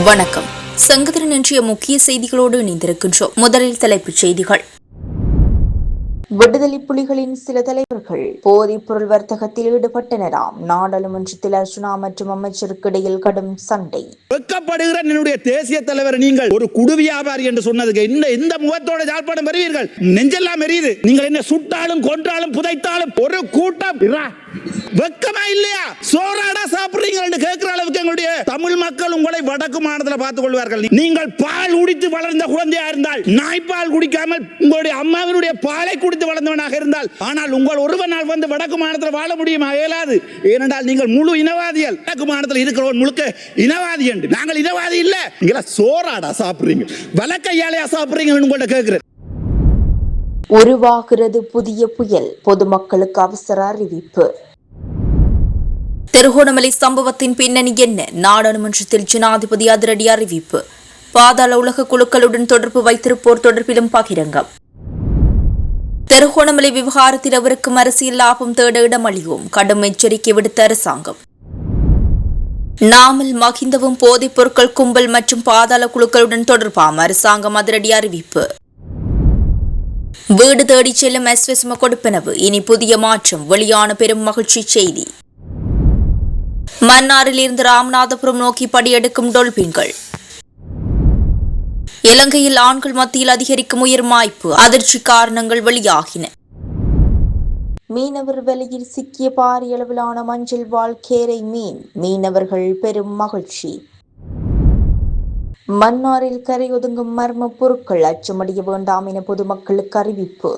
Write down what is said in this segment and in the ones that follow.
வணக்கம். சங்கத்தின் இன்றைய முக்கிய செய்திகளோடு இணைந்திருக்கின்றோம். முதலில் தலைப்புச் செய்திகள். விடுதலை புலிகளின் சில தலைவர்கள் போதைப் பொருள் வர்த்தகத்தில் ஈடுபட்டனராம். நாடாளுமன்றத்தில் அர்ச்சுனா மற்றும் அமைச்சருக்கு இடையில் கடும் சண்டை. வெட்கப்படுகிற என்னுடைய தேசிய தலைவர், நீங்கள் ஒரு குடு வியாபாரி என்று சொன்னதுக்கு இந்த முகத்தோட யாழ்ப்பாணம் வருவீர்கள்? நெஞ்செல்லாம் எரியுது. நீங்கள் என்ன சுட்டாலும் கொன்றாலும் புதைத்தாலும் ஒரு கூட்டம் வெக்கமா இல்லையா? சோறாடா சாப்பிடுறீங்க என்று கேட்கிற அளவுக்கு எங்களுடைய தமிழ் மக்கள் உங்களை வடக்கு மாநிலத்தில் பார்த்துக் கொள்வார்கள். நீங்கள் பால் குடித்து வளர்ந்த குழந்தையா இருந்தால், நாய்ப்பால் குடிக்காமல் உங்களுடைய அம்மாவினுடைய பாலை குடித்து வளர்ந்தவனாக இருந்தால், ஆனால் உங்கள் ஒருவனால் வந்து வடக்கு மாநிலத்தில் வாழ முடியுமா? இயலாது. ஏனென்றால் நீங்கள் முழு இனவாதிகள். வடக்கு மாநிலத்தில் இருக்கிறவன் முழுக்க இனவாதி என்று. நாங்கள் இனவாதி இல்ல. நீங்களா சோறாடா சாப்பிடுறீங்க, வலக்கையாலையா சாப்பிடுறீங்க உங்கள்ட்ட கேட்கிறேன். உருவாகிறது புதிய புயல், பொதுமக்களுக்கு அவசர அறிவிப்பு. திருகோணமலை சம்பவத்தின் பின்னணி என்ன? நாடாளுமன்றத்தில் ஜனாதிபதி அதிரடி அறிவிப்பு. பாதாள உலக குழுக்களுடன் தொடர்பு வைத்திருப்போர் தொடர்பிலும் பகிரங்கம். திருகோணமலை விவகாரத்தில் அவருக்கும் அரசியல் லாபம் தேட இடமளியோம், கடும் எச்சரிக்கை விடுத்த அரசாங்கம். நாமல் மகிந்தவும் போதைப் பொருட்கள் கும்பல் மற்றும் பாதாள குழுக்களுடன் தொடர்பாம், அரசாங்கம் அதிரடி அறிவிப்பு. வீடு தேடிச் செல்லும் எஸ்வெஸ்ம கொடுப்பனவு, இனி புதிய மாற்றம், வெளியான பெரும் மகிழ்ச்சி செய்தி. மன்னாரில் இருந்து ராமநாதபுரம் நோக்கி படியெடுக்கும் டொல்பின்கள். இலங்கையில் ஆண்கள் மத்தியில் அதிகரிக்கும் உயர் வாய்ப்பு, அதிர்ச்சி காரணங்கள் வெளியாகின. மீனவர் வலையில் சிக்கிய பாரிய அளவிலான மஞ்சள் வால் கேரை மீன், மீனவர்கள் பெரும் மகிழ்ச்சி. மன்னாரில் கரை ஒதுங்கும் மர்ம பொருட்கள், அச்சமடைய வேண்டாம் என பொதுமக்களுக்கு அறிவிப்பு.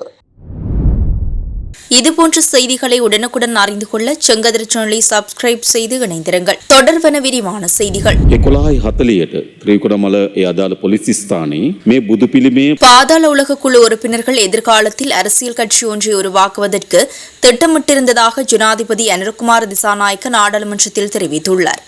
இதுபோன்ற செய்திகளை உடனுக்குடன் அறிந்து கொள்ள செங்கதிர் சேனலை சப்ஸ்கிரைப் செய்து இணைந்திருங்கள். தொடர்பான விரிவான செய்திகள். பாதாள உலக குழு உறுப்பினர்கள் எதிர்காலத்தில் அரசியல் கட்சி ஒன்றை உருவாக்குவதற்கு திட்டமிட்டிருந்ததாக ஜனாதிபதி அனுரகுமார் திசாநாயக்க நாடாளுமன்றத்தில் தெரிவித்துள்ளார்.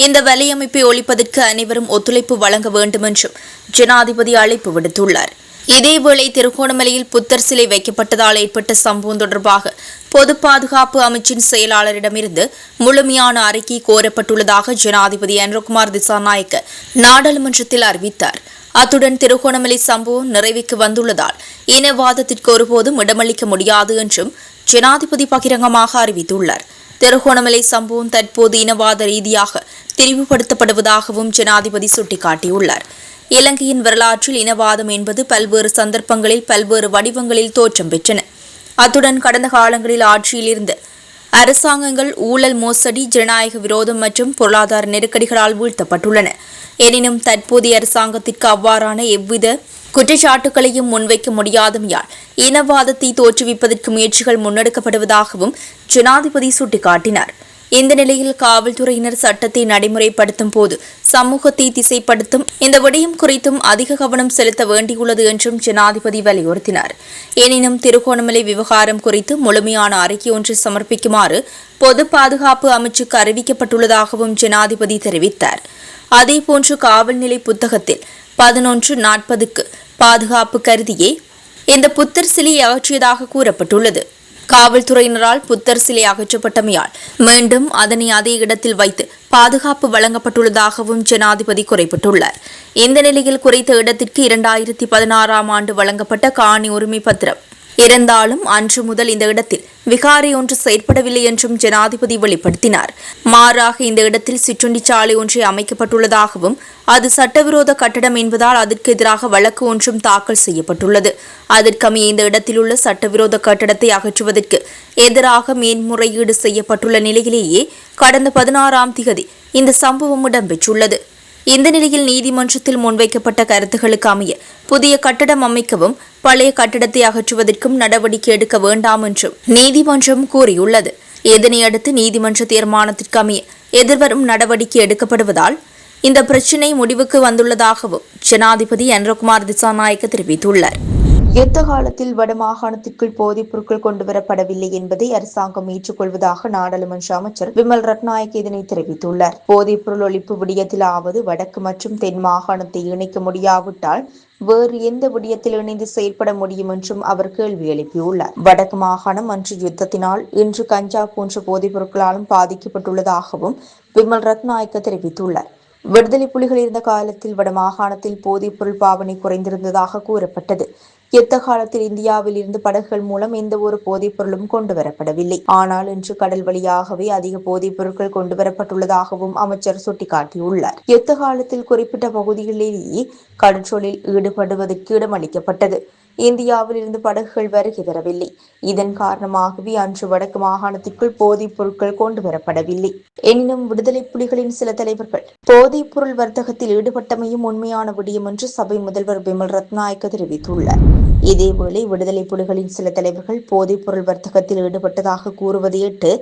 இந்த வலையமைப்பை ஒழிப்பதற்கு அனைவரும் ஒத்துழைப்பு வழங்க வேண்டும் என்றும் ஜனாதிபதி அழைப்பு விடுத்துள்ளார். இதேவேளை திருகோணமலையில் புத்தர் சிலை வைக்கப்பட்டதால் ஏற்பட்ட சம்பவம் தொடர்பாக பொது பாதுகாப்பு அமைச்சின் செயலாளரிடமிருந்து முழுமையான அறிக்கை கோரப்பட்டுள்ளதாக ஜனாதிபதி அனுரகுமார் திசாநாயக்க நாடாளுமன்றத்தில் அறிவித்தார். அத்துடன் திருகோணமலை சம்பவம் நிறைவுக்கு வந்துள்ளதால் இனவாதத்திற்கு ஒருபோதும் இடமளிக்க முடியாது என்றும் ஜனாதிபதி பகிரங்கமாக அறிவித்துள்ளார். திருகோணமலை சம்பவம் தற்போது இனவாத ரீதியாக திரிவுபடுத்தப்படுவதாகவும் ஜனாதிபதி சுட்டிக்காட்டியுள்ளார். இலங்கையின் வரலாற்றில் இனவாதம் என்பது பல்வேறு சந்தர்ப்பங்களில் பல்வேறு வடிவங்களில் தோற்றம் பெற்றன. அத்துடன் கடந்த காலங்களில் ஆட்சியில் இருந்த அரசாங்கங்கள் ஊழல், மோசடி, ஜனநாயக விரோதம் மற்றும் பொருளாதார நெருக்கடிகளால் வீழ்த்தப்பட்டுள்ளன. எனினும் தற்போதைய அரசாங்கத்திற்கு அவ்வாறான எவ்வித குற்றச்சாட்டுகளையும் முன்வைக்க முடியாதமையால் இனவாதத்தை தோற்றுவிப்பதற்கு முயற்சிகள் முன்னெடுக்கப்படுவதாகவும் ஜனாதிபதி சுட்டிக்காட்டினார். இந்த நிலையில் காவல்துறையினர் சட்டத்தை நடைமுறைப்படுத்தும் போது சமூகத்தை திசைப்படுத்தும் இந்த விடயம் குறித்தும் அதிக கவனம் செலுத்த வேண்டியுள்ளது என்றும் ஜனாதிபதி வலியுறுத்தினார். எனினும் திருகோணமலை விவகாரம் குறித்து முழுமையான அறிக்கை ஒன்றை சமர்ப்பிக்குமாறு பொது பாதுகாப்பு அமைச்சுக்கு அறிவிக்கப்பட்டுள்ளதாகவும் ஜனாதிபதி தெரிவித்தார். அதேபோன்று காவல் நிலை புத்தகத்தில் 11:40க்கு பாதுகாப்பு கருதியே இந்த புத்தர் சிலையை அகற்றியதாக கூறப்பட்டுள்ளது. காவல்துறையினரால் புத்தர் சிலை அகற்றப்பட்டமையால் மீண்டும் அதனை அதே இடத்தில் வைத்து பாதுகாப்பு வழங்கப்பட்டுள்ளதாகவும் ஜனாதிபதி குறிப்பிட்டுள்ளார். இந்த நிலையில் குறித்த இடத்திற்கு 2016ஆம் ஆண்டு வழங்கப்பட்ட காணி உரிமை பத்திரம் இருந்தாலும் அன்று முதல் இந்த இடத்தில் விகாரை ஒன்று செயற்படவில்லை என்றும் ஜனாதிபதி வெளிப்படுத்தினார். மாறாக இந்த இடத்தில் சிற்றுண்டிச்சாலை ஒன்றை அமைக்கப்பட்டுள்ளதாகவும் அது சட்டவிரோத கட்டடம் என்பதால் அதற்கு எதிராக வழக்கு ஒன்றும் தாக்கல் செய்யப்பட்டுள்ளது. அதற்கமைய இந்த இடத்தில் உள்ள சட்டவிரோத கட்டடத்தை அகற்றுவதற்கு எதிராக மேன்முறையீடு செய்யப்பட்டுள்ள நிலையிலேயே கடந்த 16ஆம் தேதி இந்த சம்பவம் இடம்பெற்றுள்ளது. இந்த நிலையில் நீதிமன்றத்தில் முன்வைக்கப்பட்ட கருத்துகளுக்கு அமைய புதிய கட்டடம் அமைக்கவும் பழைய கட்டடத்தை அகற்றுவதற்கும் நடவடிக்கை எடுக்க வேண்டாம் என்றும் நீதிமன்றம் கூறியுள்ளது. இதனையடுத்து நீதிமன்ற தீர்மானத்திற்கு அமைய எதிர்வரும் நடவடிக்கை எடுக்கப்படுவதால் இந்த பிரச்சினை முடிவுக்கு வந்துள்ளதாகவும் ஜனாதிபதி அனுரகுமார் திசாநாயக்க தெரிவித்துள்ளார். யுத்த காலத்தில் வடமாகாணத்திற்குள் போதைப் பொருட்கள் கொண்டுவரப்படவில்லை என்பதை அரசாங்கம் ஏற்றுக்கொள்வதாக நாடாளுமன்ற அமைச்சர் விமல் ரத்நாயக்க இதனை தெரிவித்துள்ளார். போதைப் பொருள் ஒழிப்பு விடயத்திலாவது வடக்கு மற்றும் தென் மாகாணத்தை இணைக்க முடியாவிட்டால் வேறு எந்த விடயத்தில் இணைந்து செயற்பட முடியும் என்றும் அவர் கேள்வி எழுப்பியுள்ளார். வடக்கு மாகாணம் அன்று யுத்தத்தினால் இன்று கஞ்சா போன்ற போதைப் பொருட்களாலும் பாதிக்கப்பட்டுள்ளதாகவும் விமல் ரத்நாயக்க தெரிவித்துள்ளார். விடுதலை புலிகள் இருந்த காலத்தில் வடமாகாணத்தில் போதைப்பொருள் பாவனை குறைந்திருந்ததாக கூறப்பட்டது. யுத்த காலத்தில் இந்தியாவில் இருந்து படகுகள் மூலம் எந்த ஒரு போதைப் பொருளும் கொண்டுவரப்படவில்லை. ஆனால் இன்று கடல் வழியாகவே அதிக போதைப் பொருட்கள் கொண்டுவரப்பட்டுள்ளதாகவும் அமைச்சர் சுட்டிக்காட்டியுள்ளார். யுத்த காலத்தில் குறிப்பிட்ட பகுதிகளிலேயே கடற்றொழில் ஈடுபடுவதற்கு இடமளிக்கப்பட்டது. இந்தியாவில் இருந்து படகுகள் வருகை தரவில்லை. இதன் காரணமாகவே அன்று வடக்கு மாகாணத்திற்குள் போதைப் பொருட்கள் கொண்டுவரப்படவில்லை. எனினும் விடுதலை புலிகளின் சில தலைவர்கள் போதைப் பொருள் வர்த்தகத்தில் ஈடுபட்டமையும் உண்மையான விடயம் என்று சபை முதல்வர் பிமல் ரத்நாயக்க தெரிவித்துள்ளார். இதேவேளை விடுதலை புலிகளின் சில தலைவர்கள் போதைப் பொருள் வர்த்தகத்தில் ஈடுபட்டதாக கூறுவதையிட்டு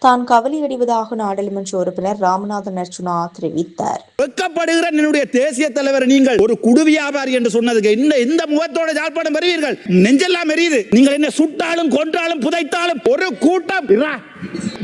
தான் கவலையடைவதாக நாடாளுமன்ற உறுப்பினர் ராமநாதன் அர்ச்சுனா தெரிவித்தார். வெட்கப்படுகிற என்னுடைய தேசிய தலைவர் நீங்கள் ஒரு குடு வியாபாரி என்று சொன்னதுக்கு இந்த முகத்தோட ஜாழ்ப்பாணம் வருவீர்கள். நெஞ்செல்லாம் எரியுது. நீங்கள் என்ன சுட்டாலும் கொன்றாலும் புதைத்தாலும் ஒரு கூட்டம்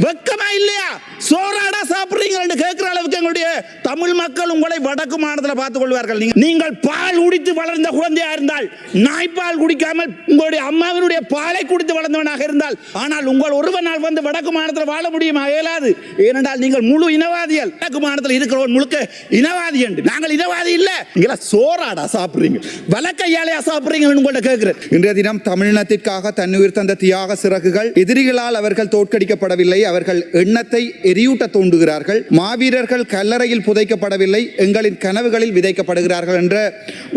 வெக்கமா இல்லையா? சோறாடா சாப்பிடுறீங்க கேட்கிற அளவுக்கு எங்களுடைய தமிழ் மக்கள் உங்களை வடக்கு மாநிலத்தில் பார்த்துக் கொள்வார்கள். நீங்கள் பால் குடித்து வளர்ந்த குழந்தையா இருந்தால், நாய்ப்பால் குடிக்காமல் உங்களுடைய அம்மாவினுடைய பாலை குடித்து வளர்ந்தவனாக இருந்தால், ஆனால் உங்கள் ஒருவனால் வந்து வடக்கு மாநிலத்தில் வாழ முடியுமா? இயலாது. ஏனென்றால் நீங்கள் முழு இனவாதிகள். வடக்கு மாநிலத்தில் இருக்கிறவன் முழுக்க இனவாதி என்று. நாங்கள் இனவாதி இல்ல. நீங்களா சோறாடா சாப்பிடுறீங்க, வலக்கையாலையா சாப்பிடுறீங்க உங்கள்ட்ட கேட்கிறேன். இன்றைய தினம் தமிழினத்திற்காக தன்னுயிர் தந்த தியாக சிறகுகள் எதிரிகளால் அவர்கள் தோற்கடிக்கப்படவில்லை. அவர்கள் எண்ணத்தை எரியூட்ட தூண்டுகிறார்கள். மாவீரர்கள் கல்லறையில் புதைக்கப்படவில்லை, எங்களின் கனவுகளில் விதைக்கப்படுகிறார்கள் என்ற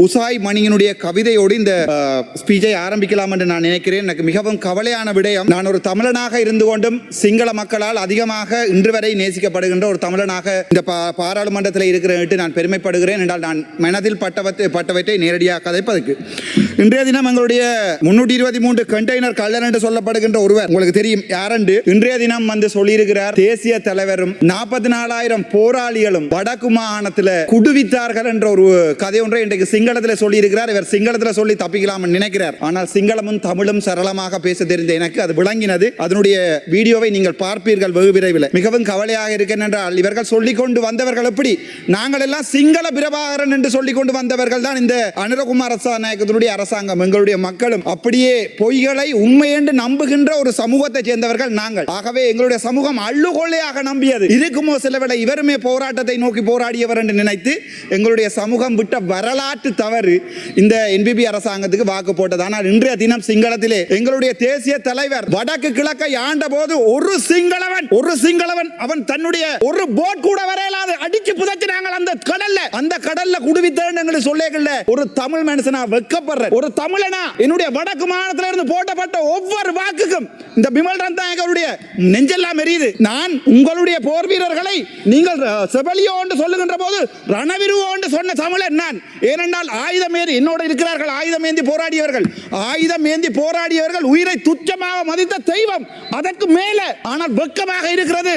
உசாய் மணியினுடைய கவிதையோடு இந்த ஸ்பீச்சை ஆரம்பிக்கலாம் என்று நான் நினைக்கிறேன். எனக்கு மிகவும் கவலையான விடயம், நான் ஒரு தமிழனாக இருந்து கொண்டும் சிங்கள மக்களால் அதிகமாக இன்று வரை நேசிக்கப்படுகின்ற ஒரு தமிழனாக இந்த பாராளுமன்றத்தில் இருக்கிறேன் நான் பெருமைப்படுகிறேன். என்றால் நான் மனதில் பட்டவற்றை நேரடியாக கதைப்பதற்கு இன்றைய தினம் எங்களுடைய 323 கண்டெய்னர் கள்ளர் என்று சொல்லப்படுகின்ற ஒருவர் உங்களுக்கு தெரியும் யாரென்று. இன்றைய தினம் வந்து சொல்லியிருக்கிறார், தேசிய தலைவரும் 44,000 போராளிகளும் வடக்கு மாகாணத்தில் குடுவித்தார்கள் என்ற ஒரு கதை ஒன்றை இன்றைக்கு சிங்களத்தில் சொல்லியிருக்கிறார். இவர் சிங்களத்தில் சொல்லி தப்பிக்கலாம் நினைக்கிறார். ஆனால் சிங்களமும் தமிழும் சரளமாக பேச தெரிந்த எனக்கு அது விளங்கினது. அதனுடைய வீடியோவை நீங்கள் பார்ப்பீர்கள் வெகு விரைவில். மிகவும் கவலையாக இருக்கின்றால் இவர்கள் சொல்லிக் கொண்டு வந்தவர்கள் எப்படி? நாங்கள் எல்லாம் சிங்கள பிரபாகரன் என்று சொல்லிக் கொண்டு வந்தவர்கள் தான் இந்த அனுரகுமார நாயக்கத்தினுடைய அரசாங்கம். எங்களுடைய மக்களும் அப்படியே பொய்களை உண்மை என்று நம்புகின்ற ஒரு சமூகத்தை சேர்ந்தவர்கள் நாங்கள். ஆகவே எங்களுடைய சமூகம் அள்ளுகொள்ளையாக நம்பியது. இருக்குமோ சிலவேளை இவருமே போராட்டத்தை நோக்கி போராடியவர் என்று நினைத்து எங்களுடைய சமூகம் விட்ட வரலாற்று தவறு இந்த என்பிபி அரசாங்கத்துக்கு வாக்கு போட்டது. ஆனால் இன்றைய தினம் சிங்களத்திலே எங்களுடைய தேசிய தலைவர் வடக்கு கிழக்கை ஆண்ட போது ஒரு சிங்களவன் அவன் தன்னுடைய ஒரு போட் கூட வரையலாது அடிச்சு புதைச்சினாங்க அந்த கடல்ல குடுவித்தேன்னு சொல்லேகல்ல. ஒரு தமிழ் மனுஷனா வெட்கப்படுற ஒரு தமிழனா என்னுடைய வடக்கு மாநிலத்தில் இருந்து போட்டப்பட்ட ஒவ்வொரு வாக்குக்கும் இந்த பிமல் ரத்நாயகருடைய நெஞ்செல்லாம் எரியுது. நான் உங்களுடைய போர் வீரர்களை நீங்கள் செபலியோ என்று சொல்லுகின்ற போது ரணவிருவோ என்று சொன்ன தமிழன் நான். ஏனென்றால் ஆயுதம் ஏந்தி என்னோட இருக்கிறார்கள், ஆயுதம் ஏந்தி போராடியவர்கள் உயிரை துச்சமாக மதித்த தெய்வம். அதற்கு மேல ஆனால் வெட்கமாக இருக்கிறது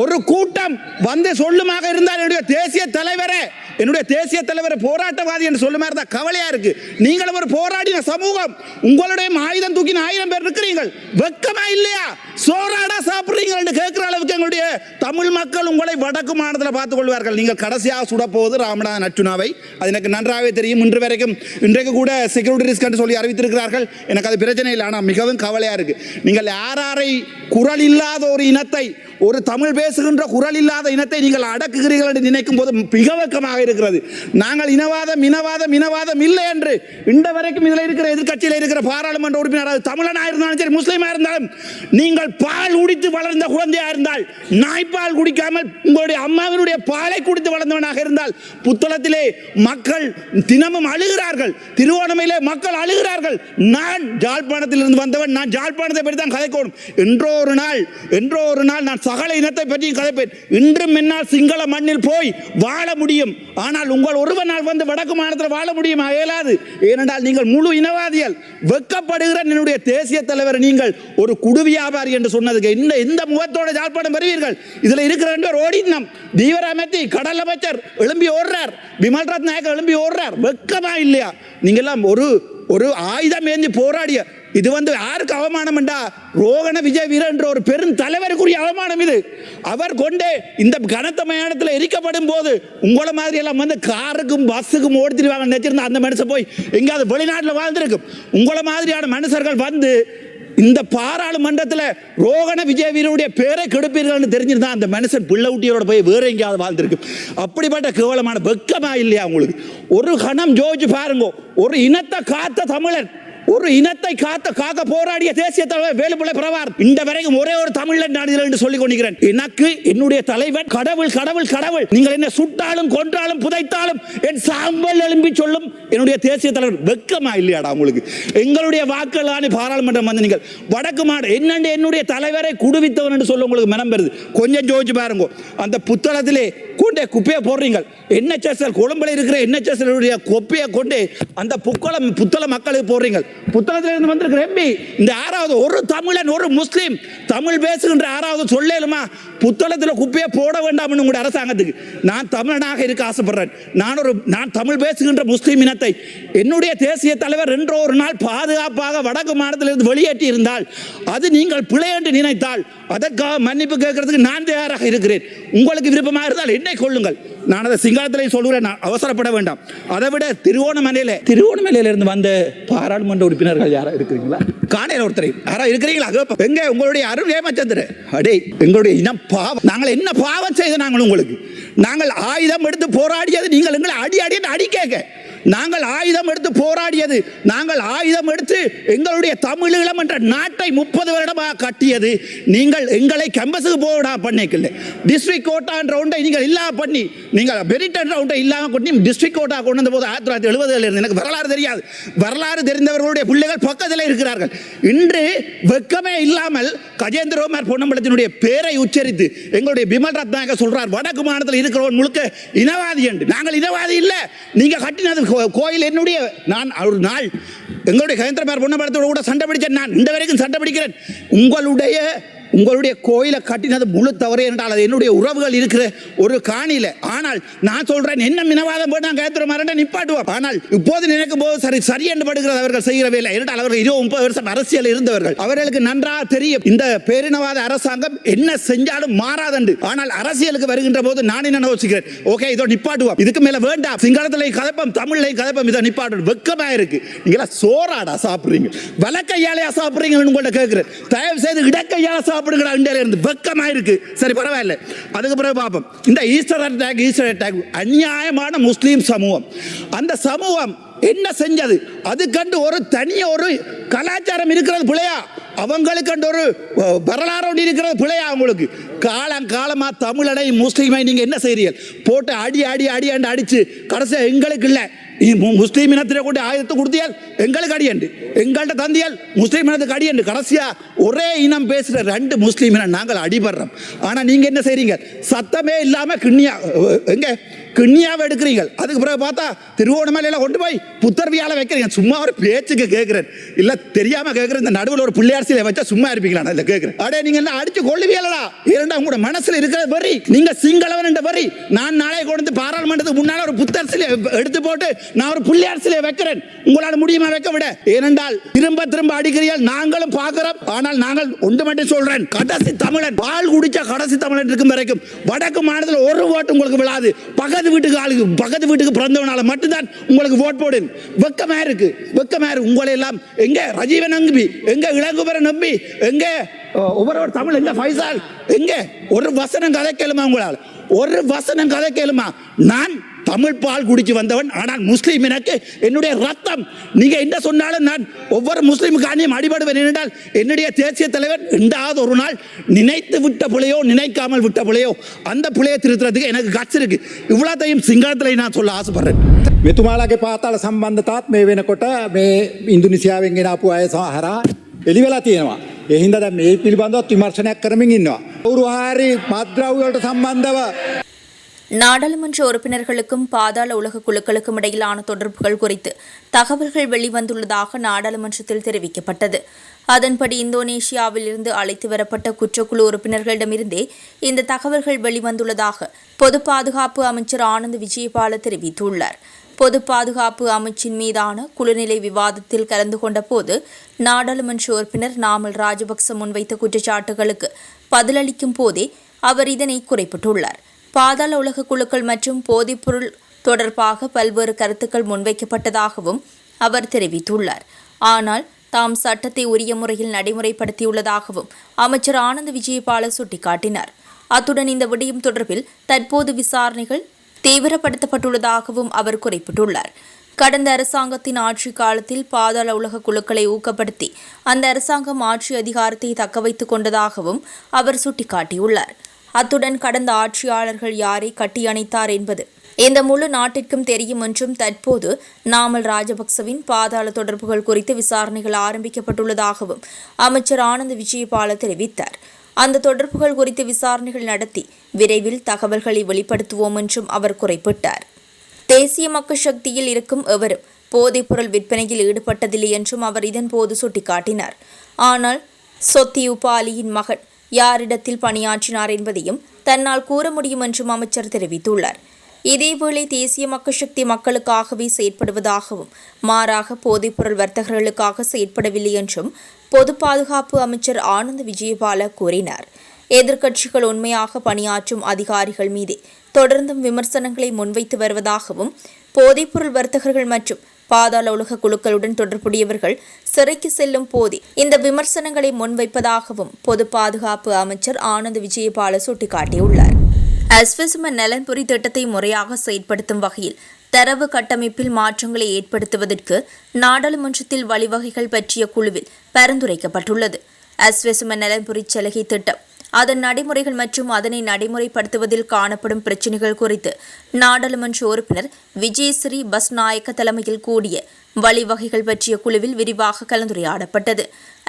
ஒரு கூட்டம் வந்து சொல்லுமாக இருந்தால் என்னுடைய தேசிய தலைவரை போராட்டவாதி என்று சொல்லுமா இருந்தா கவலையா இருக்கு. நீங்களும் ஒரு போராடின சமூகம், உங்களுடைய ஆயுதம் தூக்கின 1000 பேர் இருக்கிறீர்கள். வெட்கமா இல்லையா? சோறாடா சாப்பிடுறீங்க என்று கேட்கிற அளவுக்கு எங்களுடைய தமிழ் மக்கள் உங்களை வடக்கு மாநிலத்தில் பார்த்துக் கொள்வார்கள். நீங்கள் கடைசியாக சுடப்போவது ராமநாதன் அர்ச்சுனாவை. அது எனக்கு நன்றாகவே தெரியும். இன்றைக்கு கூட செக்யூரிட்டி ரிஸ்க் என்று சொல்லி அறிவித்திருக்கிறார்கள். எனக்கு அது பிரச்சனை இல்லை. ஆனால் மிகவும் கவலையா இருக்கு. நீங்கள் யாரை குரல் இல்லாத ஒரு இனத்தை, ஒரு தமிழ் பேசுகின்ற குரல் இல்லாத இனத்தை நீங்கள் அடக்குகிறீர்கள் என்று நினைக்கும் போது மிக வெட்கமாக இருக்கிறது. நாங்கள் இனவாதம் இல்லை என்று இந்த வரைக்கும் இதில் இருக்கிற எதிர்கட்சியில் இருக்கிற பாராளுமன்ற உறுப்பினர் தமிழனாக இருந்தாலும் சரி, முஸ்லீமாக இருந்தாலும், நீங்கள் பால் குடித்து வளர்ந்த குழந்தையா இருந்தால், நாய்ப்பால் குடிக்காமல் உங்களுடைய அம்மாவினுடைய பாலை குடித்து வளர்ந்தவனாக இருந்தால், புத்தளத்திலே மக்கள் தினமும் அழுகிறார்கள், திருவோணமையிலே மக்கள் அழுகிறார்கள். நான் ஜாழ்ப்பாணத்தில் இருந்து வந்தவன், நான் ஜாழ்ப்பாணத்தை பற்றி தான் கதைக்கணும். என்றோ ஒரு நாள் நான் சகல இனத்தை பற்றி கதைப்பேன். இன்றும் என்னால் சிங்கள மண்ணில் போய் வாழ முடியும். ஆனால் உங்கள் ஒருவனால் வந்து வடக்கு மாநிலத்தில் வாழ முடியுமா? இயலாது. ஏனென்றால் நீங்கள் முழு இனவாதிகள். வெட்கப்படுகிற என்னுடைய தேசிய தலைவர் நீங்கள் ஒரு குடு வியாபாரி என்று சொன்னதுக்கு இந்த முகத்தோட ஜாழ்ப்பாணம் வருவீர்கள். இதில் இருக்கிற ஓடினம் தீவிர அமைத்தி கடல் அமைச்சர் எழும்பி ஓடுறார், பிமல் ரத்நாயக்க எழும்பி ஓடுறார். வெட்கமா இல்லையா? நீங்கெல்லாம் ஒரு ஆயுதம் ஏந்தி போராடிய இது யாருக்கு அவமானம் என்றா ரோகண விஜய் வீர என்ற ஒரு பெரும் தலைவருக்குரிய அவமானம் இது. அவர் கொண்டே இந்த கனத்த மயானத்தில் எரிக்கப்படும் போது உங்களை மாதிரி எல்லாம் காருக்கும் பஸ்ஸுக்கும் ஓடித்திருவாங்க நினைச்சிருந்தா அந்த மனுஷன் போய் எங்கேயாவது வெளிநாட்டில் வாழ்ந்திருக்கும். உங்களை மாதிரியான மனுஷர்கள் இந்த பாராளுமன்றத்தில் ரோகண விஜயவீரனுடைய பேரை கெடுப்பீர்கள் தெரிஞ்சிருந்தா அந்த மனுஷன் பிள்ளை ஊட்டியோட போய் வேற எங்கேயாவது வாழ்ந்திருக்கு. அப்படிப்பட்ட கேவலமான வெக்கமா இல்லையா உங்களுக்கு? ஒரு கணம் ஜோதிச்சு பாருங்க, ஒரு இனத்தை காத்த தமிழன், ஒரு இனத்தை காக்க போராடிய தேசிய தலைவர் வேலுப்பிள்ளை பிரபாகர் இந்த வரைக்கும் ஒரே ஒரு தமிழன் நாடுகள் என்று சொல்லிக் கொண்டிருக்கிறேன். எனக்கு என்னுடைய தலைவன் கடவுள் கடவுள் கடவுள். நீங்கள் என்ன சுட்டாலும் கொன்றாலும் புதைத்தாலும் என் சாம்பல் எழும்பி சொல்லும் என்னுடைய தேசிய தலைவர். வெக்கமா இல்லையாடா உங்களுக்கு? எங்களுடைய வாக்குகளான பாராளுமன்றம் வந்து நீங்கள் வடக்கு மாடு என்னுடைய தலைவரை குடுவித்தவன் என்று சொல்ல உங்களுக்கு மனம் பெறுது. கொஞ்சம் ஜோதிச்சு பாருங்க. அந்த புத்தளத்திலே கொண்டே குப்பையை போடுறீங்க. என்எச்எஸ்எல் கொழும்புல இருக்கிற என்எச்எஸ்எல் குப்பையை கொண்டு அந்த புத்தள மக்களுக்கு போடுறீங்க. புத்தகத்திலிருந்து வந்திருக்கிற எம்பி இந்த ஆறாவது ஒரு தமிழன் ஒரு முஸ்லீம் தமிழ் பேசுகின்ற ஆறாவது சொல்லேலுமா புத்தளத்தில் குப்பையை போட வேண்டாம் உங்களுடைய அரசாங்கத்துக்கு. நான் தமிழனாக இருக்க ஆசைப்படுறேன். நான் தமிழ் பேசுகின்ற முஸ்லீம் இனத்தை என்னுடைய தேசிய தலைவர் என்ற ஒரு நாள் பாதுகாப்பாக வடக்கு மாநிலத்திலிருந்து வெளியேற்றி இருந்தால் அது நீங்கள் பிழை என்று நினைத்தால் அதற்காக மன்னிப்பு கேட்கறதுக்கு நான் தயாராக இருக்கிறேன். உங்களுக்கு விருப்பமாக இருந்தால் என்னை கொள்ளுங்கள். நான் அதை சிங்களத்திலே சொல்கிறேன், அவசரப்பட வேண்டாம். அதை விட திருவோணமலையிலிருந்து வந்த பாராளுமன்ற உறுப்பினர்கள் யாரா இருக்கிறீங்களா? காணையில் ஒருத்தரை யாரா இருக்கிறீங்களா? எங்க உங்களுடைய அருண் ஏமச்சந்திர அடே எங்களுடைய இனம் பாவம். நாங்கள் என்ன பாவம் செய்த நாங்கள் உங்களுக்கு? நாங்கள் ஆயுதம் எடுத்து போராடியது நீங்கள் எங்களை அடி கேட்க. நாங்கள் ஆயுதம் எடுத்து போராடியது, நாங்கள் ஆயுதம் எடுத்து எங்களுடைய தமிழீழம் என்ற நாட்டை 30 வருடமாக கட்டியது நீங்கள் எங்களை கேம்பஸுக்கு போடா பண்ணிக்கல. டிஸ்ட்ரிக்ட் கோட்டா என்ற ஒன்றை நீங்கள் இல்லாம பண்ணி, நீங்கள் பெரிட் என்ற ஒன்றை இல்லாமல் கொண்டு டிஸ்ட்ரிக்ட் கோட்டா கொண்டு வந்த போது 1970 இருந்து எனக்கு வரலாறு தெரியாது. வரலாறு தெரிந்தவர்களுடைய பிள்ளைகள் பக்கத்தில் இருக்கிறார்கள். இன்று வெக்கமே இல்லாமல் கஜேந்திரகுமார் பொன்னம்பலத்தினுடைய பேரை உச்சரித்து எங்களுடைய பிமல் ரத்நாயக சொல்றார் வடக்கு மாநிலத்தில் இருக்கிறவன் முழுக்க இனவாதி என்று. நாங்கள் இனவாதி இல்லை. நீங்க கட்டினது கோயில் என்னுடைய. நான் ஒரு நாள் எங்களுடைய கஜேந்திரகுமார் பொன்னம்பலத்தோடு கூட சண்டை பிடிச்சேன். நான் இந்த வரைக்கும் சண்டை பிடிக்கிறேன். உங்களுடைய கோயிலை கட்டினது முழு தவறு என்றால் அது என்னுடைய உறவுகள் இருக்கிற ஒரு காணியில. ஆனால் நான் சொல்றேன் என்ன மினவாதம் போட்டு நான் கஜேந்திரகுமார் நிப்பாட்டுவோம். ஆனால் இப்போது நினைக்கும் போது சரி என்று படுகிறது அவர்கள் செய்கிற வேலை. என்றால் அவர்கள் 20-30 வருஷம் அரசியல் இருந்தவர்கள். அவர்களுக்கு நன்றாக தெரியும் இந்த பேரினவாத அரசாங்கம் என்ன செஞ்சாலும் மாறாதண்டு. ஆனால் அரசியலுக்கு வருகின்ற போது நான் என்ன யோசிக்கிறேன், ஓகே இதோ நிப்பாட்டுவோம், இதுக்கு மேல வேண்டாம், சிங்களத்திலே கதப்பம் தமிழ்லையும் கதப்பம், இதை நிப்பாட்டு. வெக்கமா இருக்கு. நீங்களா சோறாடா சாப்பிடுறீங்க, வலக்கையாலையா சாப்பிடுறீங்கன்னு உங்கள்ட்ட கேட்கிறேன். தயவு செய்து இடக்கையால வெக்கமா இருக்கு. சரி பரவாயில்ல, அதுக்கு பிறகு பார்ப்போம். இந்த ஈஸ்டர் அட்டாக் அநியாயமான முஸ்லீம் சமூகம், அந்த சமூகம் என்ன செஞ்சது? அது கண்டு ஒரு தனிய ஒரு கலாச்சாரம் இருக்கிறது பிள்ளையா? அவங்களுக்கு கண்டு ஒரு வரலாறு இருக்கிறது பிள்ளையா? உங்களுக்கு காலமா தமிழனை முஸ்லீமை நீங்க என்ன செய்றீர்கள்? போட்டு அடிச்சு கடைசியா எங்களுக்கு இல்லை முஸ்லீம் இனத்திலே கொண்டு ஆயுதத்தை கொடுத்தியால் எங்களுக்கு அடியண்டு, எங்கள்கிட்ட தந்தியால் முஸ்லீம் இனத்துக்கு அடியண்டு. கடைசியா ஒரே இனம் பேசுற 2 முஸ்லீம் இனம் நாங்கள் அடிபடுறோம். ஆனா நீங்க என்ன செய்றீங்க? சத்தமே இல்லாம கிண்ணியாவை எடுக்கிறீங்க. அதுக்கு பிறகு பார்த்தா திருவோணமலையில கொண்டு போய் புத்தர்வியால வைக்கிறீங்க. சும்மா ஒரு பேச்சுக்கு கேட்கிறேன், இல்ல தெரியாம கேட்கிறேன். இந்த நடுவில் ஒரு பிள்ளையார் சிலை வச்சா சும்மா இருப்பீங்களா? இல்ல கேட்கிறேன். அடே நீங்க என்ன அடிச்சு கொள்ளுவீங்களா? இரண்டா உங்களோட மனசுல இருக்கிற வரி, நீங்க சிங்களவன் என்ற வரி. நான் நாளை கொண்டு பாராளுமன்றத்துக்கு முன்னால ஒரு புத்தர் சிலை எடுத்து போட்டு நான் ஒரு பிள்ளையார் சிலை வைக்கிறேன். உங்களால் முடியுமா வைக்க விட? ஏனென்றால் திரும்ப அடிக்கிறீர்கள், நாங்களும் பார்க்கிறோம். ஆனால் நாங்கள் ஒன்று மட்டும் சொல்றேன், கடைசி தமிழன் பால் குடிச்ச கடைசி தமிழன் இருக்கும் வரைக்கும் வடக்கு மாநிலத்தில் ஒரு ஓட்டு உங்களுக்கு விழாது. பக்கத்து வீட்டுக்கு பிறந்தவனால மட்டும்தான் உங்களுக்கு ஓட் போடு. வெக்கமா இருக்கு. உங்களை எல்லாம் எங்க ரஜீவன் நம்பி, எங்க இளங்குமரன் நம்பி, எங்க ஒவ்வொரு தமிழ், எங்க ஃபைசால், எங்க ஒரு வசனம் கதை கேளுமா? உங்களால் ஒரு வசனம் கதை கேளுமா? நான் தமிழ் பால் குடிச்சு வந்தவன். ஆனால் முஸ்லீம் எனக்கு என்னுடைய ரத்தம். நீங்க என்ன சொன்னாலும் நான் ஒவ்வொரு முஸ்லீமுக்கானியும் அடிபடுவேன். என்றால் என்னுடைய தேசிய தலைவர் ரெண்டாவது ஒரு நாள் நினைத்து விட்ட பிள்ளையோ நினைக்காமல் விட்ட பிள்ளையோ அந்த பிள்ளையை திருத்துறதுக்கு எனக்கு கட்சி இருக்கு. இவ்வளோத்தையும் சிங்களத்தில் நான் சொல்ல ஆசைப்படுறேன். මෙතුමාලගේ පාතාල සම්බන්ධතාත් මේ වෙනකොට මේ ඉන්දුනිසියාවෙන් ගෙන ආපු අය සහරා එළි වෙලා තියෙනවා. ඒ හින්දා දැන් මේ පිළිබඳව විමර්ශනයක් කරමින් ඉන්නවා. කවුරු හරි මත්ද්‍රව්‍ය වලට සම්බන්ධව நாடாளுமன்ற உறுப்பினர்களுக்கும் பாதாள உலக குழுக்களுக்கும் இடையிலான தொடர்புகள் குறித்து தகவல்கள் வெளிவந்துள்ளதாக நாடாளுமன்றத்தில் தெரிவிக்கப்பட்டது. அதன்படி இந்தோனேஷியாவில் இருந்து அழைத்து வரப்பட்ட குற்றக்குழு உறுப்பினர்களிடமிருந்தே இந்த தகவல்கள் வெளிவந்துள்ளதாக பொது பாதுகாப்பு அமைச்சர் ஆனந்த் விஜயபால தெரிவித்துள்ளார். பொது பாதுகாப்பு அமைச்சின் மீதான குழுநிலை விவாதத்தில் கலந்து கொண்ட போது நாடாளுமன்ற உறுப்பினர் நாமல் ராஜபக்ச முன்வைத்த குற்றச்சாட்டுகளுக்கு பதிலளிக்கும் போதே அவர் இதனை குறிப்பிட்டுள்ளார். பாதாள உலக குழுக்கள் மற்றும் போதைப்பொருள் தொடர்பாக பல்வேறு கருத்துக்கள் முன்வைக்கப்பட்டதாகவும் அவர் தெரிவித்துள்ளார். ஆனால் தாம் சட்டத்தை உரிய முறையில் நடைமுறைப்படுத்தியுள்ளதாகவும் அமைச்சர் ஆனந்த் விஜயபால சுட்டிக்காட்டினார். அத்துடன் இந்த விடயம் தொடர்பில் தற்போது விசாரணைகள் தீவிரப்படுத்தப்பட்டுள்ளதாகவும் அவர் குறிப்பிட்டுள்ளார். கடந்த அரசாங்கத்தின் ஆட்சி காலத்தில் பாதாள உலக குழுக்களை ஊக்கப்படுத்தி அந்த அரசாங்கம் ஆட்சி அதிகாரத்தை தக்கவைத்துக் கொண்டதாகவும் அவர் சுட்டிக்காட்டியுள்ளார். அத்துடன் கடந்த ஆட்சியாளர்கள் யாரை கட்டியணைத்தார் என்பது இந்த முழு நாட்டிற்கும் தெரியும் என்றும் தற்போது நாமல் ராஜபக்சவின் பாதாள தொடர்புகள் குறித்து விசாரணைகள் ஆரம்பிக்கப்பட்டுள்ளதாகவும் அமைச்சர் ஆனந்த் விஜயபால தெரிவித்தார். அந்த தொடர்புகள் குறித்து விசாரணைகள் நடத்தி விரைவில் தகவல்களை வெளிப்படுத்துவோம் என்றும் அவர் குறிப்பிட்டார். தேசிய மக்கள் சக்தியில் இருக்கும் எவரும் போதைப்பொருள் விற்பனையில் ஈடுபட்டதில்லை என்றும் அவர் இதன்போது சுட்டிக்காட்டினார். ஆனால் சொத்தியுபாலியின் மகன் யாரிடத்தில் பணியாற்றினார் என்பதையும் தன்னால் கூற முடியும் என்றும் அமைச்சர் தெரிவித்துள்ளார். இதேவேளை தேசிய மக்கள் சக்தி மக்களுக்காகவே செயற்படுவதாகவும் மாறாக போதைப்பொருள் வர்த்தகர்களுக்காக செயற்படவில்லை என்றும் பொது பாதுகாப்பு அமைச்சர் ஆனந்த் விஜயபால கூறினார். எதிர்க்கட்சிகள் உண்மையாக பணியாற்றும் அதிகாரிகள் மீது தொடர்ந்தும் விமர்சனங்களை முன்வைத்து வருவதாகவும் போதைப்பொருள் வர்த்தகர்கள் மற்றும் பாதாள உலக குழுக்களுடன் தொடர்புடையவர்கள் சிறைக்கு செல்லும் போதே இந்த விமர்சனங்களை முன்வைப்பதாகவும் பொது பாதுகாப்பு அமைச்சர் ஆனந்த் விஜயபால சுட்டிக்காட்டியுள்ளார். அஸ்வசும நலன்புரி திட்டத்தை முறையாக செயற்படுத்தும் வகையில் தரவு கட்டமைப்பில் மாற்றங்களை ஏற்படுத்துவதற்கு நாடாளுமன்றத்தில் வழிவகைகள் பற்றிய குழுவில் பரிந்துரைக்கப்பட்டுள்ளது. அஸ்வசும நலன்புரி சலுகை திட்டம், அதன் நடைமுறைகள் மற்றும் அதனை நடைமுறைப்படுத்துவதில் காணப்படும் பிரச்சினைகள் குறித்து நாடாளுமன்ற உறுப்பினர் விஜயஸ்ரீ பஸ்நாயக்க தலைமையில் கூடிய வழிவகைகள் பற்றிய குழுவில் விரிவாக கலந்துரையாடப்பட்டது.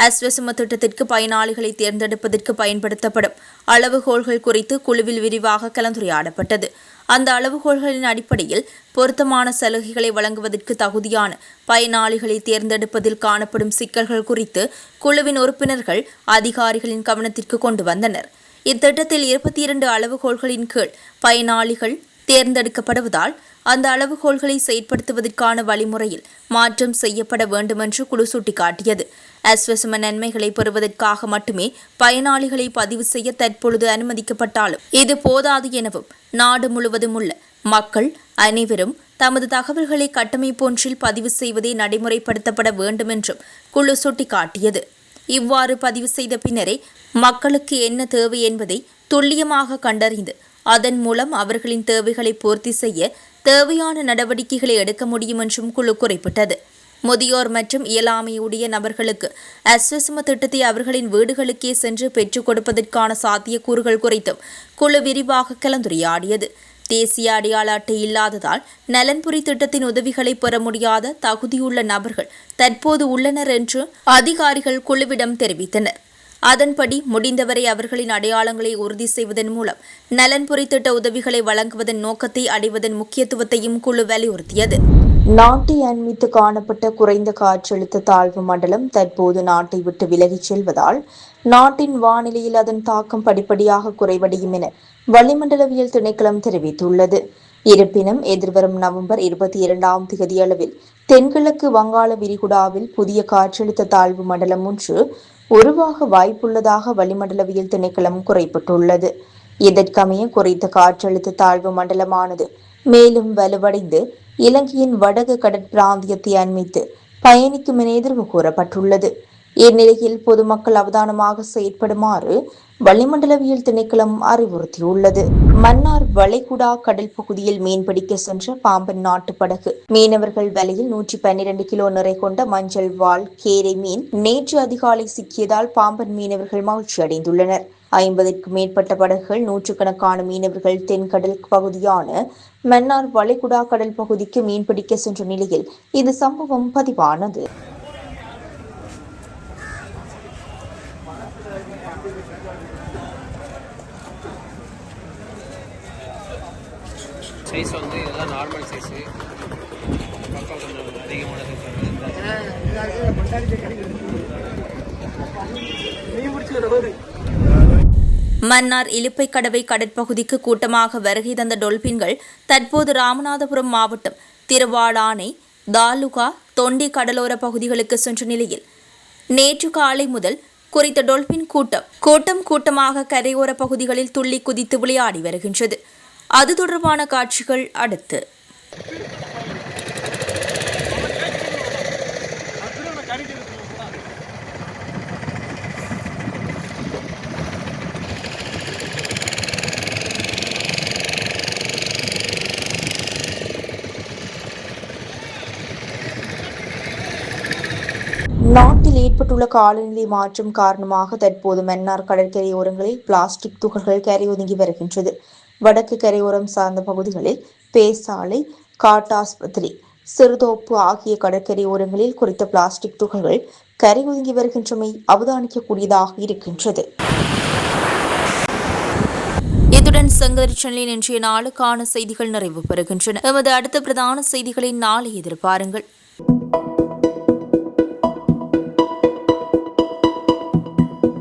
அஸ்வசும திட்டத்திற்கு பயனாளிகளை தேர்ந்தெடுப்பதற்கு பயன்படுத்தப்படும் அளவுகோல்கள் குறித்து குழுவில் விரிவாக கலந்துரையாடப்பட்டது. அந்த அளவுகோல்களின் அடிப்படையில் பொருத்தமான சலுகைகளை வழங்குவதற்கு தகுதியான பயனாளிகளை தேர்ந்தெடுப்பதில் காணப்படும் சிக்கல்கள் குறித்து குழுவின் உறுப்பினர்கள் அதிகாரிகளின் கவனத்திற்கு கொண்டு வந்தனர். இத்திட்டத்தில் 22 அளவுகோல்களின் கீழ் பயனாளிகள் தேர்ந்தெடுக்கப்படுவதால் அந்த அளவுகோல்களை செயற்படுத்துவதற்கான வழிமுறையில் மாற்றம் செய்யப்பட வேண்டும் என்று குழு சுட்டிக்காட்டியது. அஸ்வசும நன்மைகளை பெறுவதற்காக மட்டுமே பயனாளிகளை பதிவு செய்ய தற்பொழுது அனுமதிக்கப்பட்டாலும் இது போதாது எனவும் நாடு முழுவதும் உள்ள மக்கள் அனைவரும் தமது தகவல்களை கட்டமைப்பொன்றில் பதிவு செய்வதே நடைமுறைப்படுத்தப்பட வேண்டும் என்றும் குழு சுட்டிக்காட்டியது. இவ்வாறு பதிவு செய்த பின்னரே மக்களுக்கு என்ன தேவை என்பதை துல்லியமாக கண்டறிந்து அதன் மூலம் அவர்களின் தேவைகளை பூர்த்தி செய்ய தேவையான நடவடிக்கைகளை எடுக்க முடியும் என்றும் குழு குறிப்பிட்டது. முதியோர் மற்றும் இயலாமையுடைய நபர்களுக்கு அஸ்வசும திட்டத்தை அவர்களின் வீடுகளுக்கே சென்று பெற்றுக் கொடுப்பதற்கான சாத்தியக்கூறுகள் குறித்தும் குழு விரிவாக கலந்துரையாடியது. தேசிய அடையாள அட்டை இல்லாததால் நலன்புரி திட்டத்தின் உதவிகளை பெற முடியாத தகுதியுள்ள நபர்கள் தற்போது உள்ளனர் என்று அதிகாரிகள் குழுவிடம் தெரிவித்தனர். அதன்படி முடிந்தவரை அவர்களின் அடையாளங்களை உறுதி செய்வதன் மூலம் நலன்புரி திட்ட உதவிகளை வழங்குவதன் நோக்கத்தை அடைவதன் முக்கியத்துவத்தையும் குழு வலியுறுத்தியது. நாட்டை அண்மித்து காணப்பட்ட குறைந்த காற்றழுத்த தாழ்வு மண்டலம் தற்போது நாட்டை விட்டு விலகிச் செல்வதால் நாட்டின் வானிலையில் அதன் தாக்கம் படிப்படியாக குறைவடையும் என வளிமண்டலவியல் திணைக்களம் தெரிவித்துள்ளது. இருப்பினும் எதிர்வரும் நவம்பர் 22ஆம் தேதி அளவில் தென்கிழக்கு வங்காள விரிகுடாவில் புதிய காற்றழுத்த தாழ்வு மண்டலம் ஒன்று உருவாக வாய்ப்புள்ளதாக வளிமண்டலவியல் திணைக்களம் குறிப்பிட்டுள்ளது. இதற்கமைய குறித்த காற்றழுத்த தாழ்வு மண்டலமானது மேலும் வலுவடைந்து இலங்கையின் வடக்கு கடற்பிராந்தியத்தை அண்மித்து பயணிக்கும் என எதிர்வு கூறப்பட்டுள்ளது. இந்நிலையில் பொதுமக்கள் அவதானமாக செயற்படுமாறு வளிமண்டலவியல் திணைக்களம் அறிவுறுத்தியுள்ளது. மன்னார் வளைகுடா கடல் பகுதியில் மீன்பிடிக்க சென்ற பாம்பன் நாட்டு படகு மீனவர்கள் வலையில் 112 கிலோ நிறை கொண்ட மஞ்சள் வால் கேரை மீன் நேற்று அதிகாலை சிக்கியதால் பாம்பன் மீனவர்கள் மகிழ்ச்சி அடைந்துள்ளனர். 50க்கும் மேற்பட்ட படகுகள், நூற்றுக்கணக்கான மீனவர்கள் தென்கடல் பகுதியான மன்னார் வளைகுடா கடல் பகுதிக்கு மீன்பிடிக்க சென்ற நிலையில் இந்த சம்பவம் பதிவானது. சைஸ் வந்து இதெல்லாம் நார்மல் சைஸு, பக்கம் கொஞ்சம் அதிகமான மன்னார் இலுப்பை கடவை கடற்பகுதிக்கு கூட்டமாக வருகை தந்த டொல்பின்கள் தற்போது ராமநாதபுரம் மாவட்டம் திருவாளானை, தாலுகா, தொண்டி கடலோர பகுதிகளுக்கு சென்ற நிலையில் நேற்று காலை முதல் குறித்த டொல்பின் கூட்டமாக கரையோர பகுதிகளில் துள்ளி குதித்து விளையாடி வருகின்றது. அது தொடர்பான காட்சிகள் அடுத்து. நாட்டில் ஏற்பட்டுள்ள காலநிலை மாற்றம் காரணமாக தற்போது மன்னார் கடற்கரையோரங்களில் பிளாஸ்டிக் துகள்கள் கரையொதுங்கி வருகின்றது. வடக்கு கரையோரம் சார்ந்த பகுதிகளில் பேசாலை, காட்டாஸ்பத்திரி, சிறுதோப்பு ஆகிய கடற்கரையோரங்களில் குறித்த பிளாஸ்டிக் துகள்கள் கரையொதுங்கி வருகின்றமை அவதானிக்கக்கூடியதாக இருக்கின்றது. இத்துடன் சங்கர் சேனலின் இன்றைய நாளுக்கான செய்திகள் நிறைவு பெறுகின்றன. எமது அடுத்த பிரதான செய்திகளை நாளை எதிர்பாருங்கள்.